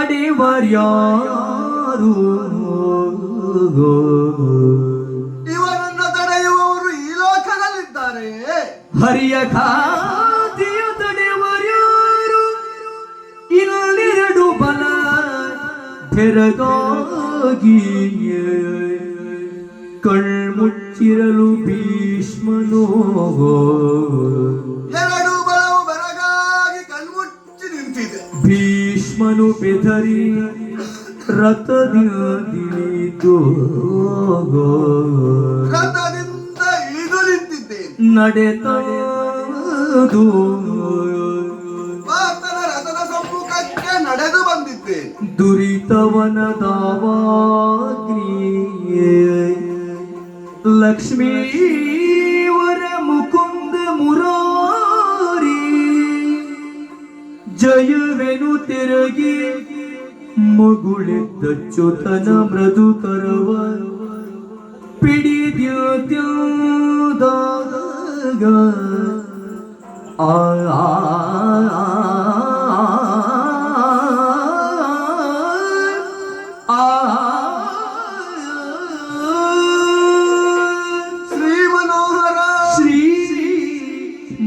ತಡೆವರ್ಯಾರು ಇವನನ್ನು ತಡೆಯುವವರು ಈ ಲೋಕದಲ್ಲಿದ್ದಾರೆ. ಹರಿಯ ಖಾತೆಯ ತಡೆವರ್ಯಾರು ಇನ್ನೆರಡು ಬಲ ತೆರಗಾಗಿ ಕಣ್ಮುಚ್ಚಿರಲು ಭೀಷ್ಮನು ಎರಡು ಬಲವು ಬೆರಗಾಗಿ ಕಣ್ಮುಚ್ಚಿ ನಿಂತಿದೆ. ಭೀಷ್ಮನು ಬೆದರಿ ರಥದಿಳಿದು ರಥದಿಂದ ಇಳಿದು ನಿಂತಿದ್ದೇನೆ. ನಡೆದು ಪಾರ್ಥನ ರಥದ ಸಮ್ಮುಖಕ್ಕೆ ನಡೆದು ಬಂದಿದ್ದೇನೆ. ದುರಿತವನದವಾಗ್ನಿಯೇ ಲಕ್ಷ್ಮೀವರ ಮುಕುಂದ ಮುರಾರಿ ಜಯವೆನು ತಿರುಗಿ ಮಗುಳೆದ್ದಚ್ಚುತನ ಮೃದು ಕರವ ಪಿಡಿದ್ಯಾಗ ಆ ಮನೋಹರ ಸ್ವಾಮಿ ಶ್ರೀ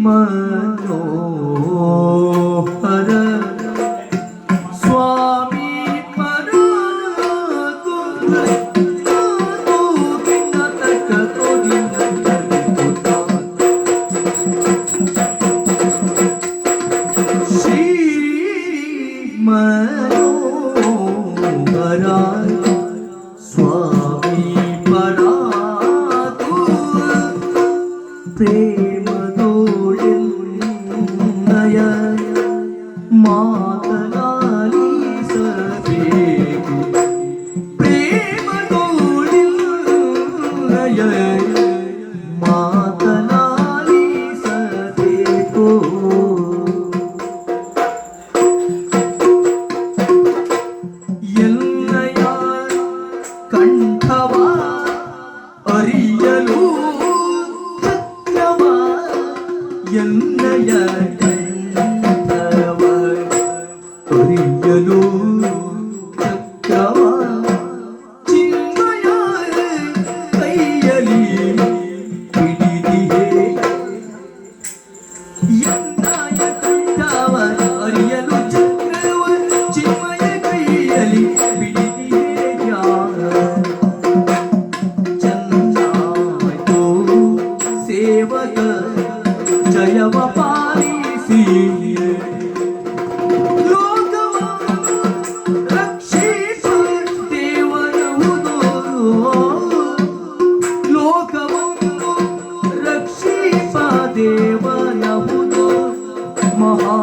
ಮನೋಹರ ಸ್ವಾಮಿ ಪರಾತು ಪ್ರೇಮದೋಳೆನ್ನಯ ಮಾತನಾಡಿಸಬೇಕು. ಪ್ರೇಮದೋಳೆನ್ನಯ ಮಾತನಾಡಿಸಬೇಕು. ಎನ್ನಯ ಕಂಠವ ಅರಿಯಲು ಎನ್ನಯ ಕಂಠವ ಅರಿಯಲು ಚಕ್ರವ ಚಿನ್ಮಯ ಕೈಯಲಿ ಹಿಡಿದಿಹೆ. ಎನ್ನಯ ಕಂಠವ ಅರಿಯಲು ಚಕ್ರವ ಚಿನ್ಮಯ ಕೈಯಲಿ ಹಿಡಿದಿಹೆ. ಚಂದಾಯ್ತು ಸೇವಕ ಜಯವ ಪಾಲಿಸಿ ಲೋಕವನ್ನು ರಕ್ಷಿಸ ದೇವನಹುದು. ಲೋಕವನ್ನು ರಕ್ಷಿಸ ದೇವನಹುದು ಮಹಾ